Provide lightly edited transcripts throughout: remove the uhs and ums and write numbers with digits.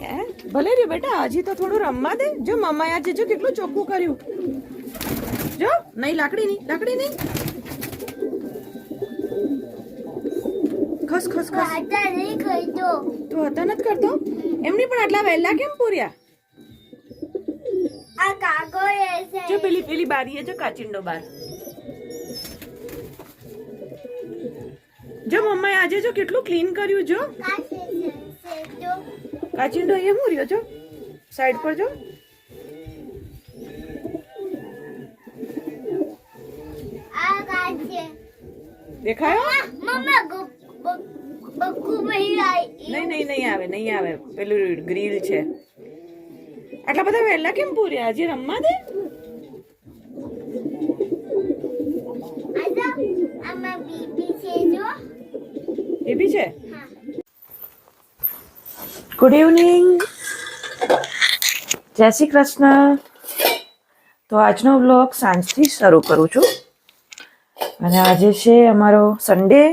હે ભલે રહ્યું બેટા, હજી તો થોડું રમવા દે. જો મમ્માએ આજે જો કેટલું ચોખ્ખું કર્યું. જો નહીં, લાકડી નહીં. ખસ તું હતા નથી કરતો એમની, પણ આટલા વહેલા કેમ પૂર્યા? જો પેલી બારી જો કાચિંડો બાર. જો મમ્માએ આજે જો કેટલું ક્લીન કર્યું. જો કાચિંડો એ હું રહ્યો. જો સાઈડ પર જો. દેખાયો? નહીં આવે. પેલું ગ્રીલ છે. આટલા બધા વહેલા કેમ પૂર્યા? હજી રમવા દે. બેબી છે. ગુડ ઇવનિંગ, જય શ્રી કૃષ્ણ. તો આજનો વ્લોગ સાંજથી શરૂ કરું છું અને આજે છે અમારો સન્ડે.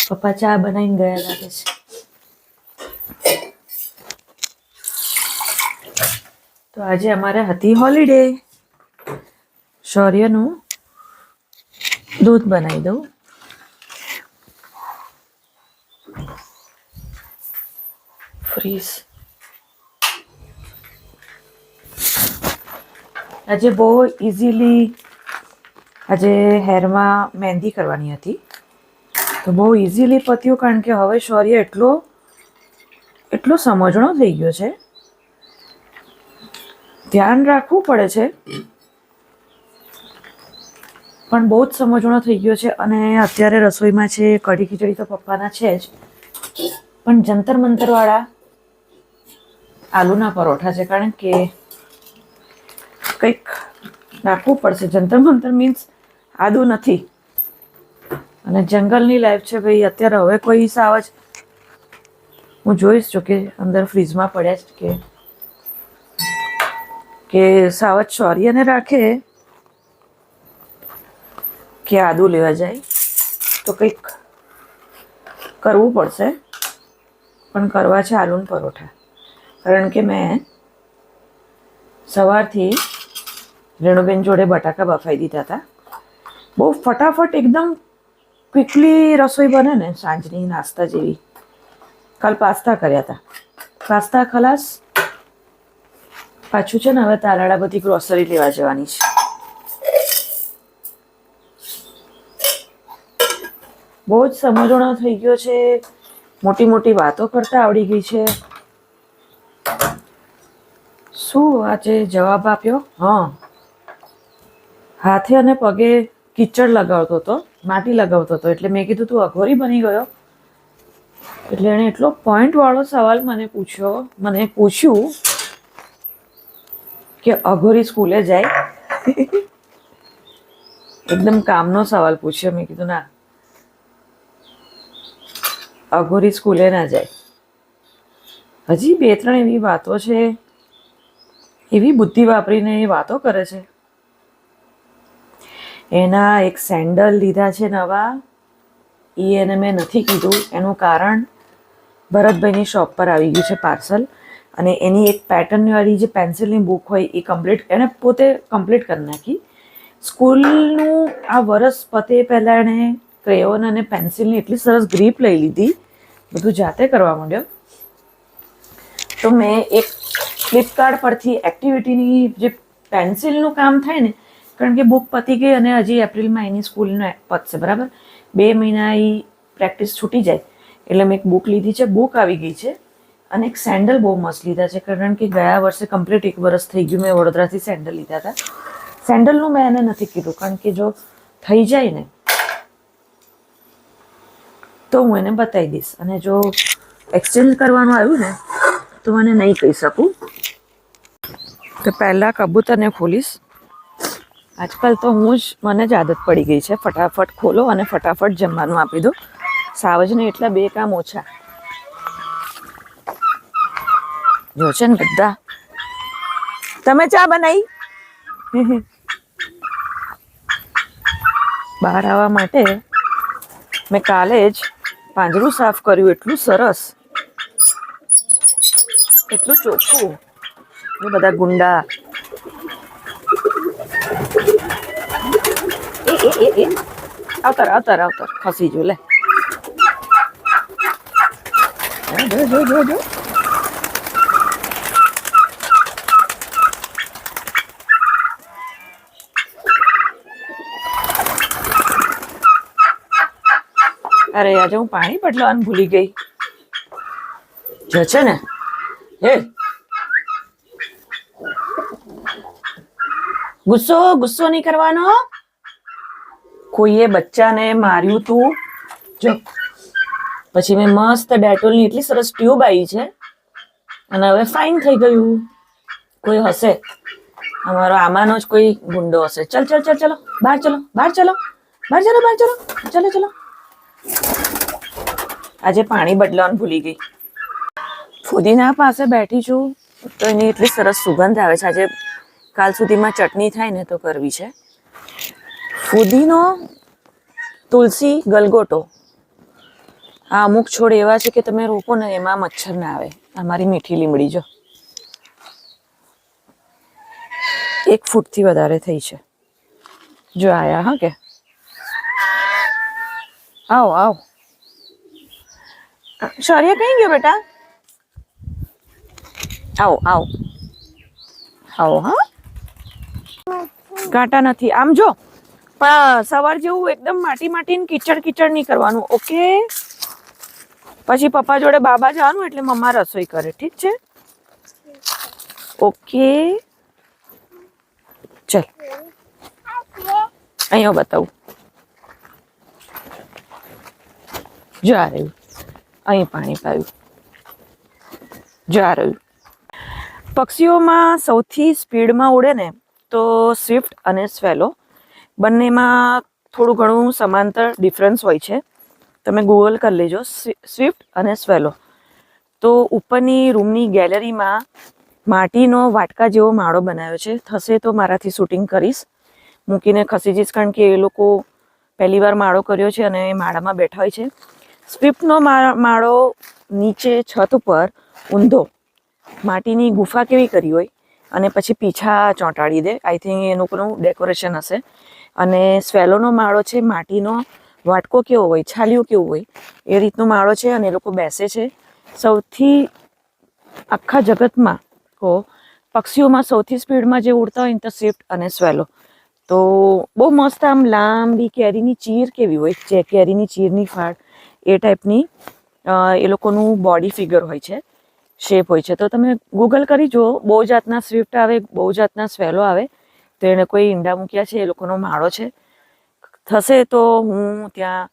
પપ્પા ચા બનાવીને ગયા લાગે છે. તો આજે અમારે હતી હોલિડે. શૌર્યનું દૂધ બનાવી દઉં. ફ્રીઝ. આજે બહુ ઇઝીલી આજે હેરમાં મહેંદી કરવાની હતી, તો બહુ ઇઝીલી પત્યું, કારણ કે હવે શૌર્ય એટલો સમજણો થઈ ગયો છે. ધ્યાન રાખવું પડે છે, પણ બહુ જ સમજણો થઈ ગયો છે. અને અત્યારે રસોઈમાં છે કઢી ખીચડી તો પપ્પાના છે જ, પણ જંતર મંતરવાળા આલુના પરોઠા છે, કારણ કે કંઈક નાખવું પડશે. જંતર મંતર મીન્સ આદુ નથી, અને જંગલની લાઈફ છે ભાઈ. અત્યારે હવે કોઈ સાવ જ હું જોઈશ જો કે અંદર ફ્રીજમાં પડ્યા છે કે સાવ જ શૌર્યને રાખે કે આદુ લેવા જાય, તો કંઈક કરવું પડશે. પણ કરવા છે આલુના પરોઠા, કારણ કે મેં સવારથી રેણુબેન જોડે બટાકા બફાઈ દીધા હતા. બહુ ફટાફટ એકદમ ક્વિકલી રસોઈ બને ને સાંજની નાસ્તા જેવી. કાલ પાસ્તા કર્યા હતા. પાસ્તા ખલાસ. પાછું છે ને હવે તાલાળા બધી ગ્રોસરી લેવા જવાની છે. બહુ જ સમજણો થઈ ગયો છે. મોટી મોટી વાતો કરતા આવડી ગઈ છે. શું આજે જવાબ આપ્યો? હા, હાથે અને પગે કીચડ લગાવતો હતો, માટી લગાવતો હતો. એટલે મેં કીધું તું અઘોરી બની ગયો. એટલે એણે એટલો પોઈન્ટ વાળો સવાલ મને પૂછ્યું કે અઘોરી સ્કૂલે જાય? એકદમ કામનો સવાલ પૂછ્યો. મેં કીધું ના, અઘોરી સ્કૂલે ના જાય. હજી 2-3 એવી વાતો છે, એવી બુદ્ધિ વાપરીને એ વાતો કરે છે. એના એક સેન્ડલ લીધા છે નવા, એ એને મેં નથી કીધું. એનું કારણ ભરતભાઈની શોપ પર આવી ગયું છે પાર્સલ, અને એની એક પેટર્નવાળી જે પેન્સિલની બુક હોય એ એને પોતે કમ્પ્લીટ કરી નાખી. સ્કૂલનું આ વરસ પતે પહેલાં એણે ક્રેયોન અને પેન્સિલની એટલી સરસ ગ્રીપ લઈ લીધી, બધું જાતે કરવા માંડ્યો. તો મેં એક ફ્લિપકાર્ટ પરથી એક્ટિવિટીની જે પેન્સિલનું કામ થાય ને, કારણ કે બુક પતી ગઈ અને હજી એપ્રિલમાં એની સ્કૂલનો પતશે, બરાબર 2 મહિના એ પ્રેક્ટિસ છૂટી જાય. એટલે મેં એક બુક લીધી છે, બુક આવી ગઈ છે. અને એક સેન્ડલ બહુ મસ્ત લીધા છે, કારણ કે ગયા વર્ષે કમ્પ્લીટ 1 વર્ષ થઈ ગયું મેં વડોદરાથી સેન્ડલ લીધા હતા. સેન્ડલનું મેં એને નથી કીધું, કારણ કે જો થઈ જાય ને તો હું એને બતાવી દઈશ, અને જો એક્સચેન્જ કરવાનું આવ્યું ને તો મને નહીં કહી શકું. તો પહેલાં કબૂતરને ખોલીશ. આજકાલ તો મને જ આદત પડી ગઈ છે, ફટાફટ ખોલો અને ફટાફટ જમવાનું આપી દો. સાવજને એટલા 2 કામ ઓછા. જો છે ને બધા. તમે ચા બનાવી? બહાર આવવા માટે મેં કાલે જ પાંજરું સાફ કર્યું, એટલું સરસ. કેટલું ચોખ્ખું. એ બધા ગુંડા. એ આવતર ખસી જો લે. જો. અરે આજે હું પાણી બદલવાનું ભૂલી ગઈ. જો છે ને ગુસ્સો નહીં કરવાનો. કોઈએ બચ્ચાને માર્યું તું. જો પછી મેં મસ્ત ડેટોલની એટલી સરસ ટ્યુબ આવી છે અને હવે ફાઇન થઈ ગયું. કોઈ હશે અમારો આમાંનો જ કોઈ ગુંડો હશે. ચલો બહાર ચલો. આજે પાણી બદલવાનું ભૂલી ગઈ. ફુદીના પાસે બેઠી છું તો એની એટલી સરસ સુગંધ આવે છે. આજે કાલ સુધીમાં ચટણી થાય ને તો કરવી છે. ફુદીનો, તુલસી, ગલગોટો આ અમુક છોડ એવા છે કે તમે રોપો ને એમાં મચ્છર ના આવે. અમારી મીઠી લીમડી જો 1 ફૂટથી વધારે થઈ છે. જો આયા હા કે આવ શૌર્ય કઈ ગયો બેટા? આવો હા. કાંટા નથી આમ જો. પણ સવાર જેવું એકદમ માટી કીચડ નહીં કરવાનું. ઓકે. પછી પપ્પા જોડે બાબા જવાનું એટલે મમ્મા રસોઈ કરે. ઠીક છે? ઓકે ચલ અહીંયા બતાવું. જો આ રહ્યું. અહીં પાણી પાયું. જો આ રહ્યું. પક્ષીઓમાં સૌથી સ્પીડમાં ઉડે ને તો સ્વિફ્ટ અને સ્વેલો. બંનેમાં થોડું ઘણું સમાંતર ડિફરન્સ હોય છે. તમે ગૂગલ કરી લેજો સ્વિફ્ટ અને સ્વેલો. તો ઉપરની રૂમની ગેલેરીમાં માટીનો વાટકા જેવો માળો બનાવ્યો છે. થશે તો મારાથી શૂટિંગ કરીશ. મૂકીને ખસી જઈશ કારણ કે એ લોકો પહેલી વાર માળો કર્યો છે અને એ માળામાં બેઠા હોય છે. સ્વિફ્ટનો માળો નીચે છત ઉપર ઊંધો માટીની ગુફા કેવી કરી હોય અને પછી પીછા ચોંટાડી દે. આઈ થિંક એ લોકોનું ડેકોરેશન હશે. અને સ્વેલોનો માળો છે માટીનો વાટકો કેવો હોય, છાલિયું કેવું હોય એ રીતનો માળો છે અને એ લોકો બેસે છે. સૌથી આખા જગતમાં પક્ષીઓમાં સૌથી સ્પીડમાં જે ઉડતા હોય ને તો સ્વિફ્ટ અને સ્વેલો. તો બહુ મસ્ત આમ લાંબી કેરીની ચીર કેવી હોય જે કેરીની ચીરની ફાળ એ ટાઈપની એ લોકોનું બોડી ફિગર હોય છે, શેપ હોય છે. તો તમે ગૂગલ કરી જુઓ. બહુ જાતના સ્વિફ્ટ આવે, બહુ જાતના સ્વેલો આવે. તો એને કોઈ ઈંડા મૂક્યા છે, એ લોકોનો માળો છે. થશે તો હું ત્યાં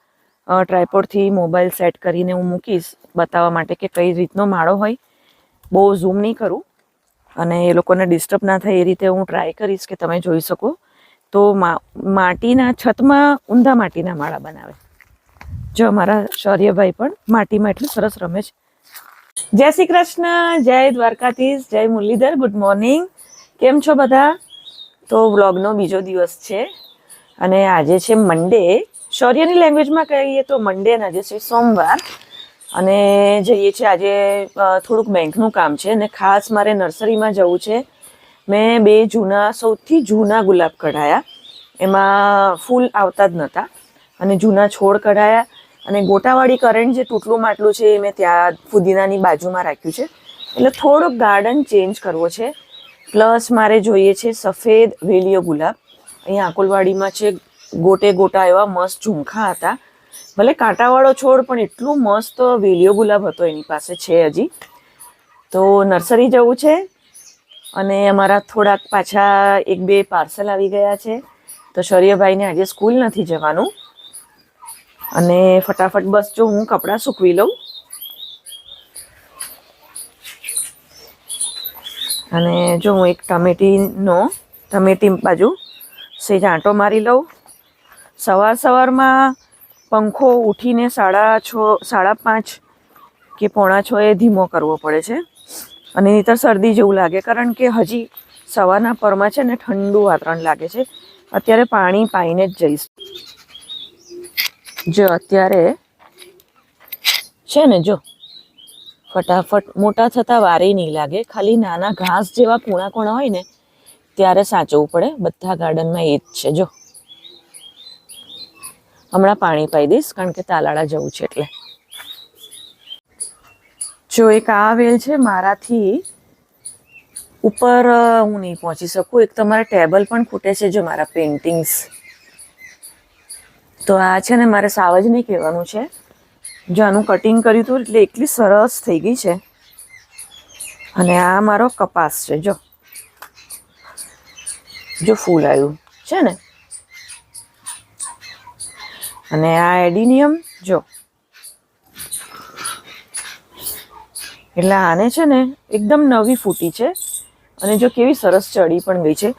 ટ્રાયપોડથી મોબાઈલ સેટ કરીને હું મૂકીશ બતાવવા માટે કે કઈ રીતનો માળો હોય. બહુ ઝૂમ નહીં કરું અને એ લોકોને ડિસ્ટર્બ ના થાય એ રીતે હું ટ્રાય કરીશ કે તમે જોઈ શકો. તો માટીના છતમાં ઊંધા માટીના માળા બનાવે. જો અમારા શૌર્યભાઈ પણ માટીમાં એટલું સરસ રમે છે. જય શ્રી કૃષ્ણ, જય દ્વારકાધીશ, જય મુરલીધર. Good morning. કેમ છો બધા? તો વ્લોગનો બીજો દિવસ છે અને આજે છે મંડે. શૌર્યની લેંગ્વેજમાં કહીએ તો મંડે અને આજે છે સોમવાર. અને જઈએ છીએ આજે થોડુંક બેંકનું કામ છે અને ખાસ મારે નર્સરીમાં જવું છે. મેં 2 સૌથી જૂના ગુલાબ કઢાયા. એમાં ફૂલ આવતા જ નહોતા અને જૂના છોડ કઢાયા. અને ગોટાવાળી કરંટ જે તૂટલું માટલું છે એ મેં ત્યાં ફુદીનાની બાજુમાં રાખ્યું છે. એટલે થોડોક ગાર્ડન ચેન્જ કરવો છે. પ્લસ મારે જોઈએ છે સફેદ વેલીયો ગુલાબ. અહીંયા આકોલવાડીમાં છે ગોટા એવા મસ્ત ઝુમખા હતા. ભલે કાંટાવાળો છોડ પણ એટલું મસ્ત વેલીયો ગુલાબ હતો એની પાસે છે હજી. તો નર્સરી જવું છે અને અમારા થોડાક પાછા 1-2 પાર્સલ આવી ગયા છે. તો શૌર્યભાઈને આજે સ્કૂલ નથી જવાનું અને ફટાફટ બસ જો હું કપડાં સૂકવી લઉં અને જો હું એક ટમેટી બાજુ સેજ આંટો મારી લઉં. સવારમાં પંખો ઉઠીને 5:30 કે 4:45 ધીમો કરવો પડે છે અને નહીંતર શરદી જેવું લાગે કારણ કે હજી સવારના પરમાં છે ને ઠંડુ વાતાવરણ લાગે છે. અત્યારે પાણી પાઈને જ જઈશ. જો અત્યારે છે ને જો ફટાફટ મોટા થતા વારે નહીં લાગે. ખાલી નાના ઘાસ જેવા કૂણા કૂણા હોય ને ત્યારે સાચવવું પડે. બધા ગાર્ડનમાં એ જ છે. જો હમણાં પાણી પાઈ દઈશ કારણ કે તાલાળા જવું છે એટલે. જો એક આ વેલ છે, મારાથી ઉપર હું નહીં પહોંચી શકું. એક તમારા ટેબલ પણ ખૂટે છે. જો મારા પેઇન્ટિંગ્સ, તો આ છે ને મારે સાવ જ નહીં કહેવાનું છે. જો આનું કટિંગ કર્યું હતું એટલે એટલી સરસ થઈ ગઈ છે. અને આ મારો કપાસ છે. જો ફૂલ આવ્યું છે ને. અને આ એડિનિયમ જો, એટલે આને છે ને એકદમ નવી ફૂટી છે. અને જો કેવી સરસ ચડી પણ ગઈ છે.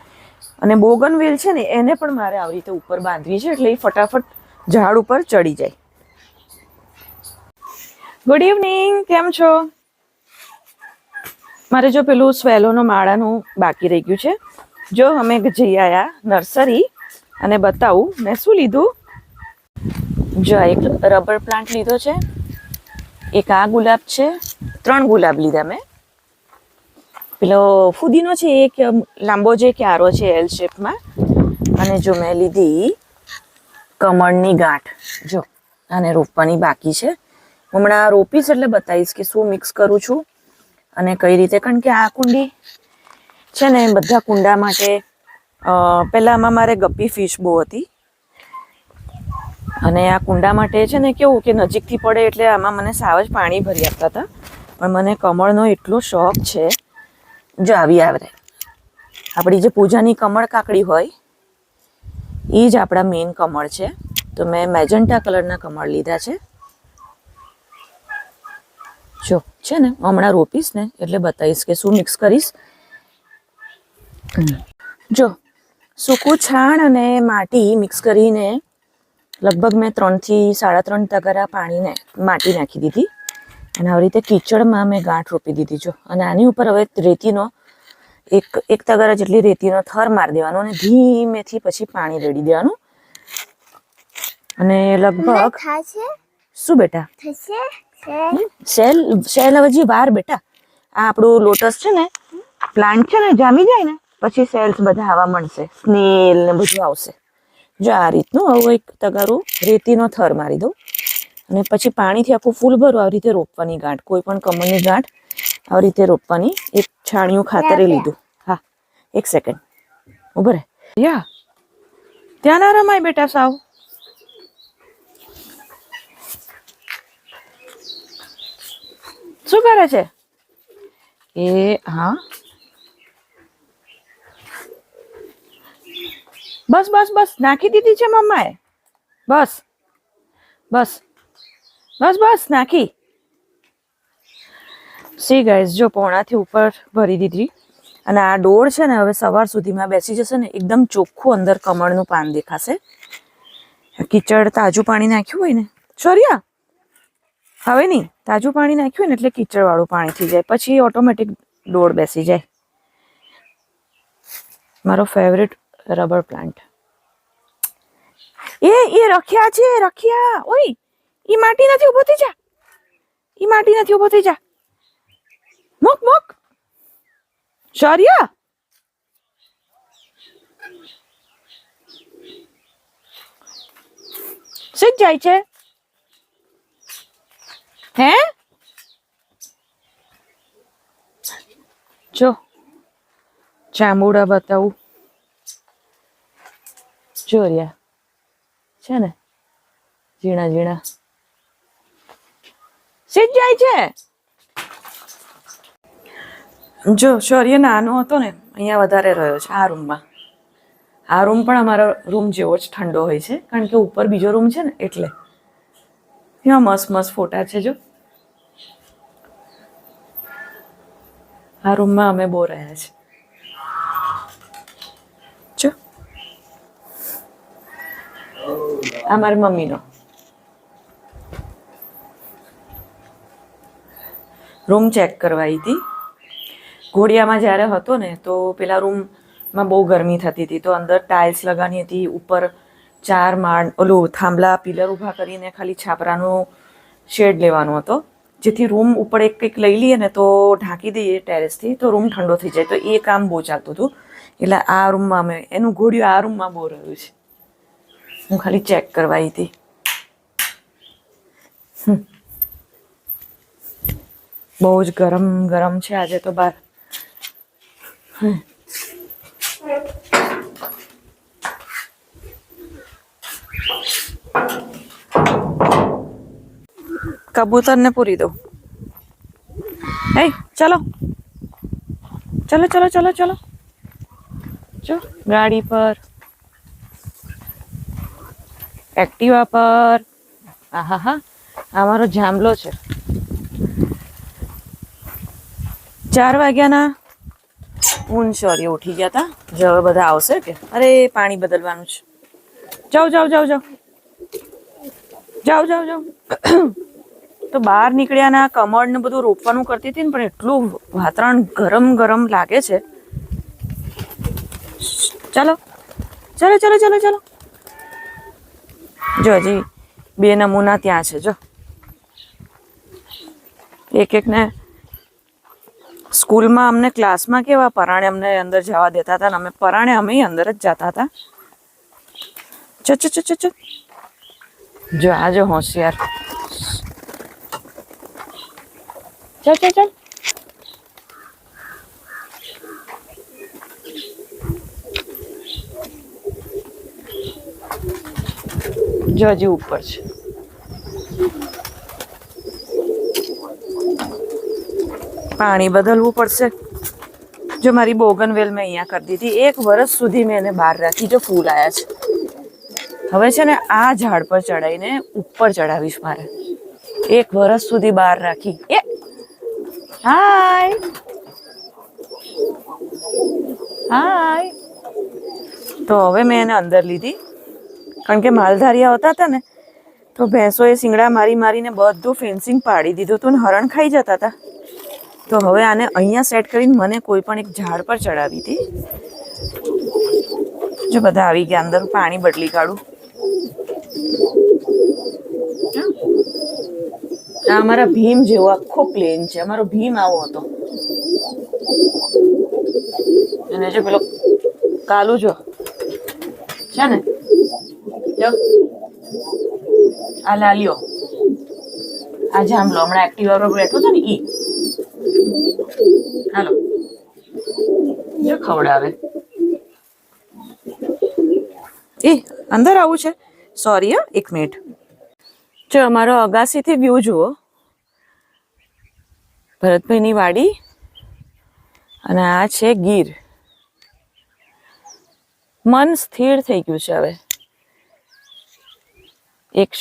અને બોગનવેલ છે ને એને પણ મારે આવી રીતે ઉપર બાંધવી છે એટલે એ ફટાફટ ઝાડ ઉપર ચડી જાય. ગુડ ઇવનિંગ, કેમ છો? મારે જો પેલું સ્વેલોનો માળાનું બાકી રહી ગયું છે. જો અમે જઈ આવ્યા નર્સરી અને બતાવું મેં શું લીધું. જો એક રબર પ્લાન્ટ લીધો છે, એક આ ગુલાબ છે, 3 ગુલાબ લીધા મેં. પેલો ફુદીનો છે એક લાંબો જે ક્યારો છે એલ શેપમાં. અને જો મેં લીધી કમળની ગાંઠ. જો આને રોપવાની બાકી છે. હમણાં રોપીશ એટલે બતાવીશ કે શું મિક્સ કરું છું અને કઈ રીતે. કારણ કે આ કુંડી છે ને બધા કુંડા માટે પહેલાં આમાં મારે ગપ્પી ફિશ બહુ હતી. અને આ કુંડા માટે છે ને કેવું કે નજીકથી પડે એટલે આમાં મને સાવ જ પાણી ભરી આપતા હતા. પણ મને કમળનો એટલો શોખ છે. જો આવી આવે આપણી જે પૂજાની કમળ કાકડી હોય એ જ આપણા મેઇન કમળ છે. તો મેં મેજન્ટા કલરના કમળ લીધા છે. જો છે ને હમણાં રોપીશ ને એટલે બતાવીશ કે શું મિક્સ કરીશ. જો સૂકું છાણ અને માટી મિક્સ કરીને લગભગ મેં 3 થી 3.5 તગારા પાણીને માટી નાખી દીધી. અને આવી રીતે કીચડમાં મેં ગાંઠ રોપી દીધી. જો અને આની ઉપર હવે રેતીનો એક તગારા જેટલી રેતીનો થર મારી દેવાનો અને ધીમેથી પછી પાણી રેડી દેવાનું. અને લગભગ શું બેટા સેલ હજી વાર બેટા. આ આપણું લોટસ છે ને પ્લાન્ટ છે ને જામી જાય ને પછી સેલ્સ બધા આવવા મળશે, સ્નેલ ને બધું આવશે. જો આ રીતનું હવે એક તગારું રેતીનો થર મારી દઉં અને પછી પાણીથી આખું ફૂલ ભરું. આવી રીતે રોપવાની ગાંઠ, કોઈ પણ કમળની ગાંઠ આવી રીતે રોપવાની. એક છાણિયું ખાતરે લીધું. હા, એક સેકન્ડ ઉભો રહે. યા ત્યાં ના રમાય બેટા સાવ. શું કરે છે એ? હા બસ બસ બસ નાખી દીધી છે મમ્માએ. બસ બસ બસ બસ નાખી. સી ગાઈઝ, જો પોણાથી ઉપર ભરી દીધી. અને આ ડોળ છે ને હવે સવાર સુધીમાં બેસી જશે ને એકદમ ચોખ્ખું અંદર કમળનું પાન દેખાશે. કીચડ તાજું પાણી નાખ્યું હોય ને શૌર્યા, હવે નહીં તાજું પાણી નાખ્યું હોય ને એટલે કીચડવાળું પાણી થઈ જાય પછી ઓટોમેટિક ડોળ બેસી જાય. મારો ફેવરેટ રબર પ્લાન્ટ. એ રખ્યા છે રખ્યા. ઓય ઈ માટી નથી, ઉભો થઈ જા. ઈ માટી નથી, ઉભો થઈ જા. મોક મોક શૌર્ય. શીખ જાય છે હે. જો જાંબુડા બતાવું. જોરિયા છે ને ઝીણા ઝીણા શીખ જાય છે. જો શૌર્ય નાનો હતો ને અહીંયા વધારે રહ્યો છે આ રૂમમાં. આ રૂમ પણ અમારો રૂમ જેવો જ ઠંડો હોય છે કારણ કે ઉપર બીજો રૂમ છે ને એટલે. ત્યાં મસ્ત મસ્ત ફોટા છે. જો આ રૂમમાં અમે બહુ રહ્યા છે. જો આ મારી મમ્મીનો રૂમ ચેક કરવા આવી હતી. ઘોડિયામાં જ્યારે હતો ને તો પેલા રૂમમાં બહુ ગરમી થતી હતી તો અંદર ટાઇલ્સ લગાવવાની હતી. ઉપર 4 માળ ઓલું થાંભલા પિલર ઊભા કરીને ખાલી છાપરાનો શેડ લેવાનો હતો. જેથી રૂમ ઉપર એક કંઈક લઈ લઈએ ને તો ઢાંકી દઈએ ટેરેસથી તો રૂમ ઠંડો થઈ જાય. તો એ કામ બહુ ચાલતું હતું. એટલે આ રૂમમાં અમે એનું ઘોડિયું આ રૂમમાં બહુ રહ્યું છે. હું ખાલી ચેક કરવા આવી હતી. બહુ જ ગરમ ગરમ છે આજે તો બહાર. કબૂતરને પૂરી દો. એ ચલો ચલો ચલો ચલો ચલો જો ગાડી પર, એક્ટિવા પર. આહા હા, અમારો જાંબલો છે. 4 વાગ્યાના ઊન સોરી ઉઠી ગયા હતા. જો હવે બધા આવશે કે અરે પાણી બદલવાનું છે. જાઓ જાઓ જાઓ જાઓ જાઓ જાઓ જાઓ. તો બહાર નીકળ્યા ના કમળ ને બધું રોપવાનું કરતી હતી ને, પણ એટલું વાતાવરણ ગરમ ગરમ લાગે છે. ચાલો ચાલો ચાલો ચાલો ચાલો. જો હજી 2 નમૂના ત્યાં છે. જો એક એક ને સ્કૂલમાં અમને ક્લાસમાં કેવા પરાણે અમને અંદર જવા દેતા હતા, ને અમે પરાણે અમે અંદર જ જતા હતા. ચો ચો ચો ચો ચો. જો આ જો હોશિયાર. ચાલ ચાલ ચાલ. જો હજી ઉપર છે. પાણી બદલવું પડશે. જો મારી બોગનવેલ મેં અહીંયા કરી દીધી. 1 વર્ષ સુધી મેં એને બહાર રાખી. જો ફૂલ આવ્યા છે. હવે છે ને આ ઝાડ પર ચડાવીને ઉપર ચડાવીશ મારે. 1 વર્ષ સુધી બહાર રાખી. હાય હાય. તો હવે મેં એને અંદર લીધી, કારણ કે માલધારિયા હોતા હતા ને તો ભેંસોએ શિંગડા મારી મારીને બધું ફેન્સિંગ પાડી દીધું હતું ને હરણ ખાઈ જતા હતા. તો હવે આને અહીંયા સેટ કરીને મને કોઈ પણ એક ઝાડ પર ચડાવી હતી. જો બધા આવી ગયા અંદર. પાણી બદલી કાઢું. આ અમારા ભીમ જેવો આખો પ્લેન છે. અમારો ભીમ આવો હતો. અને જો પેલો કાલુ જો છે ને, જો આ લાલ્યો, આ જાંબલો હમણાં એક્ટિવા પર બેઠો હતો ને ઈ. હાલો જો ખવડાવે. એ અંદર આવું છે. સોરી હા, 1 મિનિટ. જો અમારો અગાસીથી વ્યૂ જુઓ. ભરતભાઈની વાડી અને આ છે ગીર. મન સ્થિર થઈ ગયું છે હવે. એક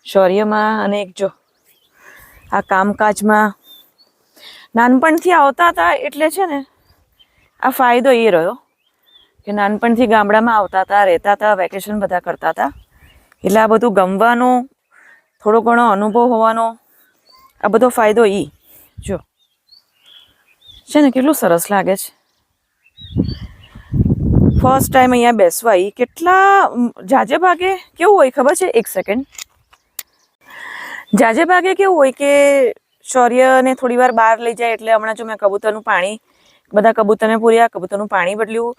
શૌર્યમાં અને એક જો આ કામકાજમાં. નાનપણથી આવતા હતા એટલે છે ને આ ફાયદો એ રહ્યો કે નાનપણથી ગામડામાં આવતા હતા, રહેતા હતા, વેકેશન બધા કરતા હતા. એટલે આ બધું ગમવાનો, થોડો ઘણો અનુભવ હોવાનો, આ બધો ફાયદો જો છે ને કેટલું સરસ લાગે છે. ફર્સ્ટ ટાઈમ અહીંયા બેસવા આવી. કેટલા જાજે ભાગે કેવું હોય ખબર છે? 1 સેકન્ડ. જાજે ભાગે કેવું હોય કે શૌર્યને થોડી વાર બહાર લઈ જાય. એટલે હમણાં જો મેં કબૂતરનું પાણી, બધા કબૂતરને પૂર્યા, કબૂતરનું પાણી બદલ્યું.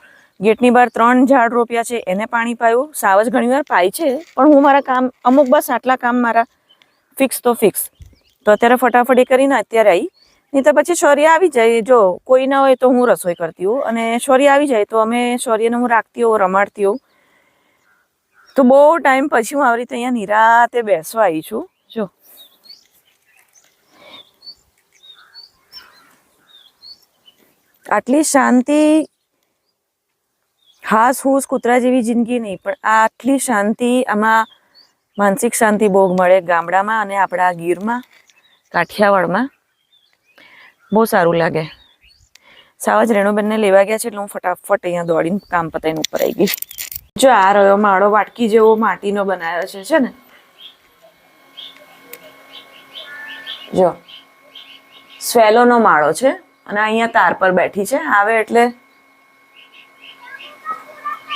ગેટની બહાર 3 ઝાડ રોપ્યા છે, એને પાણી પાયું. સાવજ ઘણી વાર પાય છે, પણ હું મારા કામ અમુક બસ આટલા કામ મારા ફિક્સ તો ફિક્સ. તો અત્યારે ફટાફટ એ કરીને અત્યારે આવી. નહીં તો પછી શૌર્ય આવી જાય. જો કોઈ ના હોય તો હું રસોઈ કરતી હોઉં, અને શૌર્ય આવી જાય તો અમે શૌર્યને હું રાખતી હોઉં, રમાડતી હોઉં. તો બહુ ટાઈમ પછી હું આવી રીતે અહીંયા નિરાતે બેસવા આવી છું. જો આટલી શાંતિ, હાસ હૂસ કૂતરા જેવી જિંદગી નહીં, પણ આટલી શાંતિ આમાં માનસિક શાંતિ બહુ મળે ગામડામાં અને આપણા ગીરમાં, કાઠિયાવાડમાં. બહુ સારું લાગે. સાવજ રેણુબેનને લેવા ગયા છે એટલે હું ફટાફટ અહીંયા દોડીને કામ પતાવીને ઉપર આવી ગઈ. જો આ રહ્યો માળો, વાટકી જેવો માટીનો બનાવ્યો છે ને. જો સ્વેલોનો માળો છે અને અહીંયા તાર પર બેઠી છે. આવે એટલે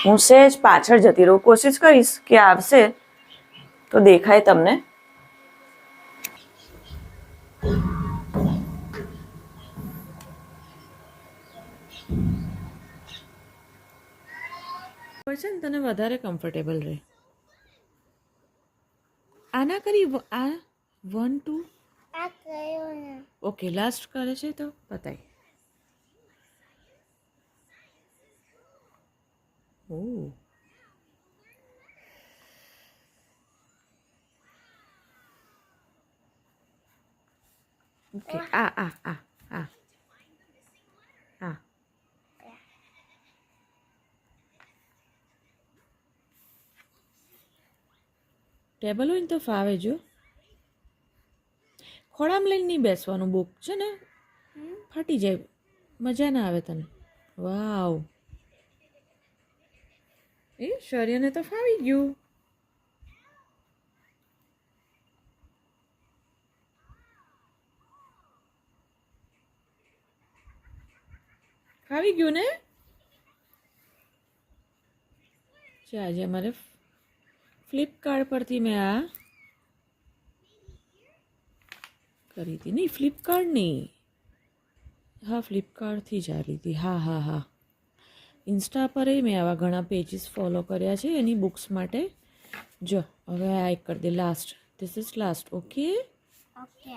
હું સહેજ પાછળ જતી રહું. કોશિશ કરીશ કે આવશે તો દેખાય તમને. છે ને તને વધારે કમ્ફર્ટેબલ રહે. આના કરી આ 1 2 આ કયો ને ઓકે લાસ્ટ કરે છે તો પતાય. ઓ ઓકે આ આ આ આ આ ટેબલ હોય ને તો ફાવે જો. ખોળામાં લઈને નહીં બેસવાનું, બુક છે ને ફાટી જાય, મજા ના આવે તને. વાવ એ શૌર્યને તો ફાવી ગયું. ફાવી ગયું ને. આજે અમારે ફ્લિપકાર્ટ પરથી મેં આ કરી હતી. નહીં ફ્લિપકાર્ટ નહીં, હા ફ્લિપકાર્ટથી જ આ લીધી. હા હા હા ઇન્સ્ટા પર મેં આવા ઘણા પેજીસ ફોલો કર્યા છે એની બુક્સ માટે. જો હવે આ એક કરી દે last. This is last. Okay okay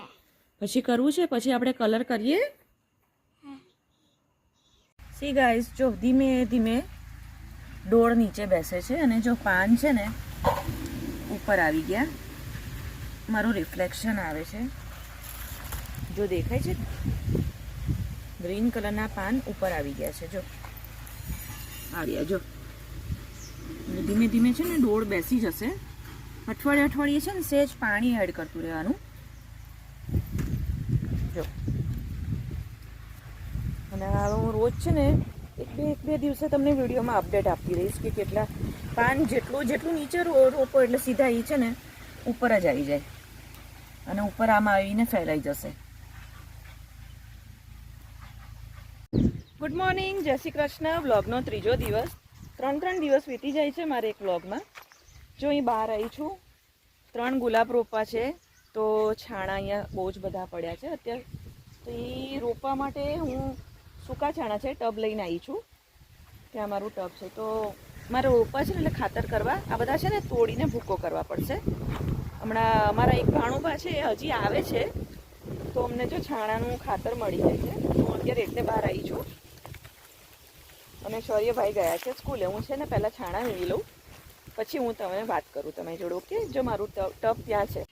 પછી કરવું છે, પછી આપણે કલર કરીએ. સી ગાઈસ જો ધીમે ધીમે ડોળ નીચે બેસે છે અને જો પાન છે ને ઉપર આવી ગયા. મારું રિફ્લેક્શન આવે છે, જો દેખાય છે ગ્રીન કલરના પાન ઉપર આવી ગયા છે. જો આવ્યા જો. ધીમે ધીમે છે ને ડોળ બેસી જશે. અઠવાડિયે અઠવાડિયે છે ને સહેજ પાણી એડ કરતું રહેવાનું. જો અને હવે હું રોજ છે ને એક બે દિવસે તમને વિડીયોમાં અપડેટ આપતી રહીશ કે કેટલા પાન જેટલું નીચે રોપો એટલે સીધા એ છે ને ઉપર જ આવી જાય અને ઉપર આમ આવીને ફેલાઈ જશે. ગુડ મોર્નિંગ, જય શ્રી કૃષ્ણ. વ્લોગનો ત્રીજો દિવસ. 3 દિવસ વીતી જાય છે મારે એક વ્લોગમાં. જો અહીં બહાર આવી છું, 3 ગુલાબ રોપવા છે તો છાણા અહીંયા બહુ જ બધા પડ્યા છે અત્યારે. તો એ રોપવા માટે હું સૂકા છાણા છે ટબ લઈને આવી છું. ત્યાં મારું ટબ છે તો મારે રોપવા છે ને એટલે ખાતર કરવા આ બધા છે ને તોડીને ભૂકો કરવા પડશે. હમણાં અમારા એક ભાણુભા છે એ હજી આવે છે તો અમને જો છાણાનું ખાતર મળી જાય છે. હું અત્યારે એટલે બહાર આવી છું અને શૌર્યભાઈ ગયા છે સ્કૂલે. હું છે ને પહેલાં છાણા વીણી લઉં પછી હું તમને વાત કરું તમારી જોડે. ઓકે જો મારું ટબ ત્યાં છે.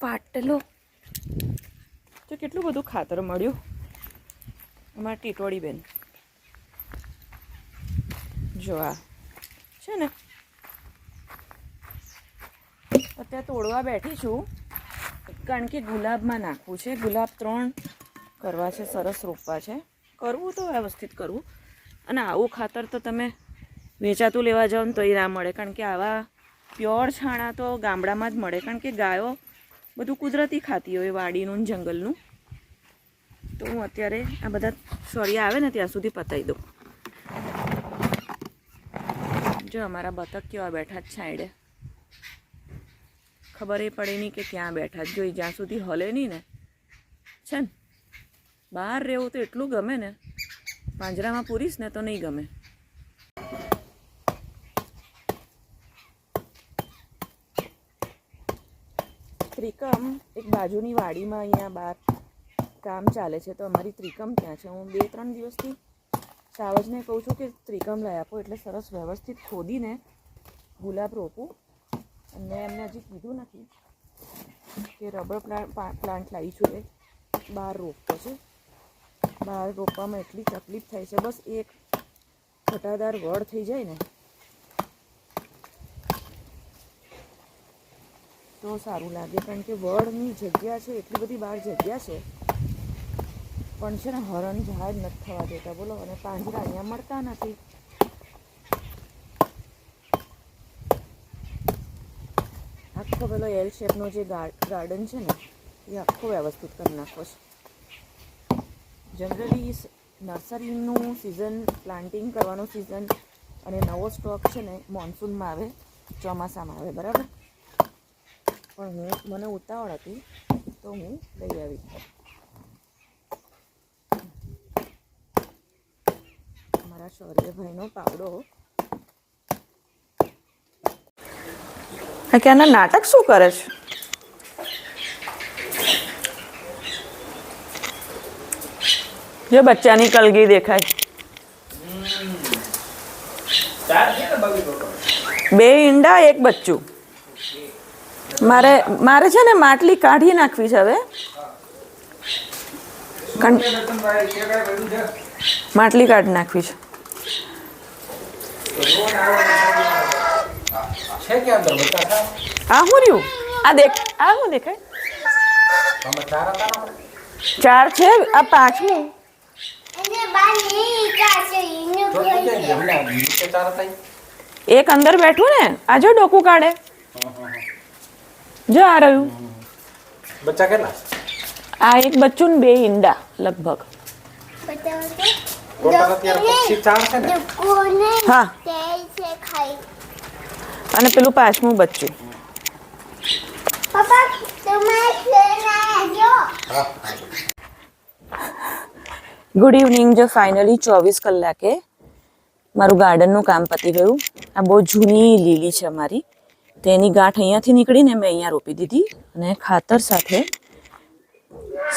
પાટલો તો કેટલું બધું ખાતર મળ્યું અમારા ટીટોળી બેન. જો આ છે ને અત્યારે તોડવા બેઠી છું કારણ કે ગુલાબમાં નાખવું છે. ગુલાબ 3 કરવા છે, સરસ રોપવા છે. કરવું તો વ્યવસ્થિત કરવું. અને આવું ખાતર તો તમે વેચાતું લેવા જાઓ ને તો એ ના મળે, કારણ કે આવા પ્યોર છાણા તો ગામડામાં જ મળે, કારણ કે ગાયો બધું કુદરતી ખાતી હોય વાડીનું ને જંગલનું. તો હું અત્યારે આ બધા શૌર્ય આવે ને ત્યાં સુધી પતાવી દઉં. જો અમારા બતક કેવા બેઠા જ છાંયડે, ખબર એ પડે નહીં કે ક્યાં બેઠા જ. જોઈ જ્યાં સુધી હલે નહીં ને છે ને. બહાર રહેવું તો એટલું ગમે ને, પાંજરામાં પૂરીશ ને તો નહીં ગમે. ત્રિકમ એક બાજુની વાડીમાં અહીંયા બહાર કામ ચાલે છે તો અમારી ત્રિકમ ત્યાં છે. હું 2-3 દિવસથી સાવજને કહું છું કે ત્રિકમ લઈ આપો એટલે સરસ વ્યવસ્થિત ખોદીને ગુલાબ રોપું. અને એમને હજી કીધું નથી કે રબર પ્લાન્ટ લાવી છું એ બહાર રોપતો છે. બહાર રોપવામાં એટલી તકલીફ થાય છે, બસ એક ઘટાદાર વડ થઈ જાય ને તો સારું લાગે, કારણ કે વડની જગ્યા છે એટલી બધી બહાર જગ્યા છે પણ છે ને હરણ ઝાડ નથી થવા દેતા બોલો. અને પાંજરા અહીંયા મળતા નથી. આખો પેલો એલ શેપનો જે ગાર્ડન છે ને એ આખો વ્યવસ્થિત કરી નાખો છે. જનરલી નર્સરીનું સિઝન, પ્લાન્ટિંગ કરવાનું સિઝન અને નવો સ્ટોક છે ને મોન્સૂનમાં આવે, ચોમાસામાં આવે, બરાબર. પણ મને ઉતાવળ હતી તો હું લઈ આવી. મારા શૌર્યભાઈનો પાવડો. હા, ક્યાંના નાટક શું કરે છે? જો બચ્ચાની કલગી દેખાય. 2 ઈંડા 1 બચ્ચું. મારે છે ને માટલી કાઢી નાખવી છે હવે. માટલી કાઢી નાખવી છે. આ હું રહ્યું? આ હું દેખાય? 4 છે, આ 5મું. અને બા નહીં કાશે ઈનું કોઈ એક અંદર બેઠું ને, આ જો ડોકું કાઢે. જો આ રહ્યું. બચ્ચા કેટલા? આ 1 બચ્ચું ને 2 ઈંડા લગભગ. બતાવો ટોટલ અત્યારે 25 છે ને? કોને હા, તેલ છે ખાઈ અને પેલું 5મું બચ્ચું. પપ્પા તમારે પ્લેન આવ્યો હા. Good evening. જો ફાઇનલી 24 કલાકે મારું ગાર્ડનનું કામ પતી ગયું. આ બહુ જૂની લીલી છે અમારી, તેની ગાંઠ અહીંયાથી નીકળીને મેં અહીંયા રોપી દીધી. અને ખાતર સાથે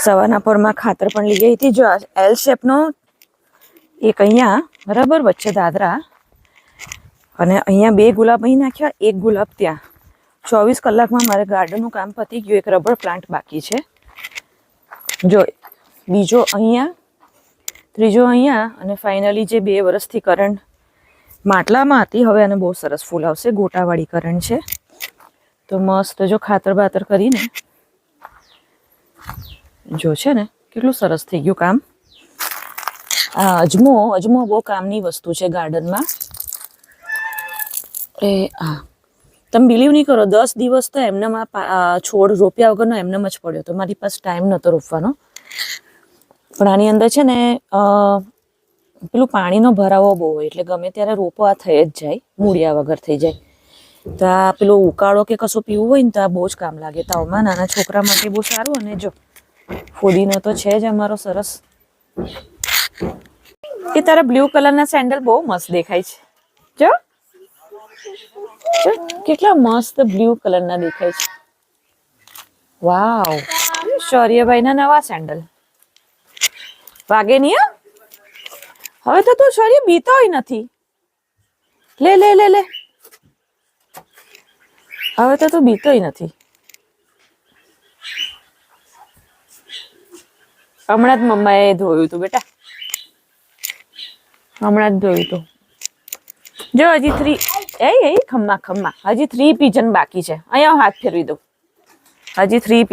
સવારના પરમાં ખાતર પણ લઈ ગઈ હતી. જો આ એલ શેપનો એક અહીંયા બરાબર વચ્ચે દાદરા, અને અહીંયા 2 ગુલાબ અહીં નાખ્યા, 1 ગુલાબ ત્યાં. 24 કલાકમાં મારે ગાર્ડનનું કામ પતી ગયું. એક રબર પ્લાન્ટ બાકી છે. જો બીજો અહીંયા, ત્રીજો અહીંયા, અને ફાઇનલી જે 2 વર્ષથી કરંટ માટલામાં હતી, હવે આને બહુ સરસ ફૂલ આવશે. ગોટાવાળી કરંટ છે. તો મસ્ત જો ખાતર બાતર કરીને જો છે ને કેટલું સરસ થઈ ગયું કામ. આ અજમો બહુ કામની વસ્તુ છે ગાર્ડનમાં. હા, તમે બિલીવ નહીં કરો, 10 દિવસ તો એમનેમાં છોડ રોપ્યા વગરનો એમનેમ જ પડ્યો હતો. મારી પાસે ટાઈમ નહોતો રોપવાનો. પણ આની અંદર છે ને પેલું પાણીનો ભરાવો બહુ હોય, એટલે ગમે ત્યારે રોપો આ થઈ જ જાય, મૂળિયા વગર થઈ જાય. તો આ પેલો ઉકાળો કે કશું પીવું હોય ને તો આ બહુ જ કામ લાગે. તાવમાં નાના છોકરા માટે બહુ સારું. અને જો ફુદીનો તો છે જ અમારો સરસ. એ તારા બ્લુ કલરના સેન્ડલ બહુ મસ્ત દેખાય છે. જો કેટલા મસ્ત બ્લુ કલરના દેખાય છે. વાવ, શૌર્યભાઈના નવા સેન્ડલ. વાગે નહીં? હવે તો તું શૌર્ય બીતોય નથી. લે લે લે લે, હવે તો તું બીતોય નથી. હમણાં જ મમ્માએ ધોયું તું બેટા, હમણાં જ ધોયું તું. જો હજી 3 ખમ્મા હજી 3 પિજન બાકી છે. અહીંયા હાથ ફેરવી દો. હજી 3 પિજન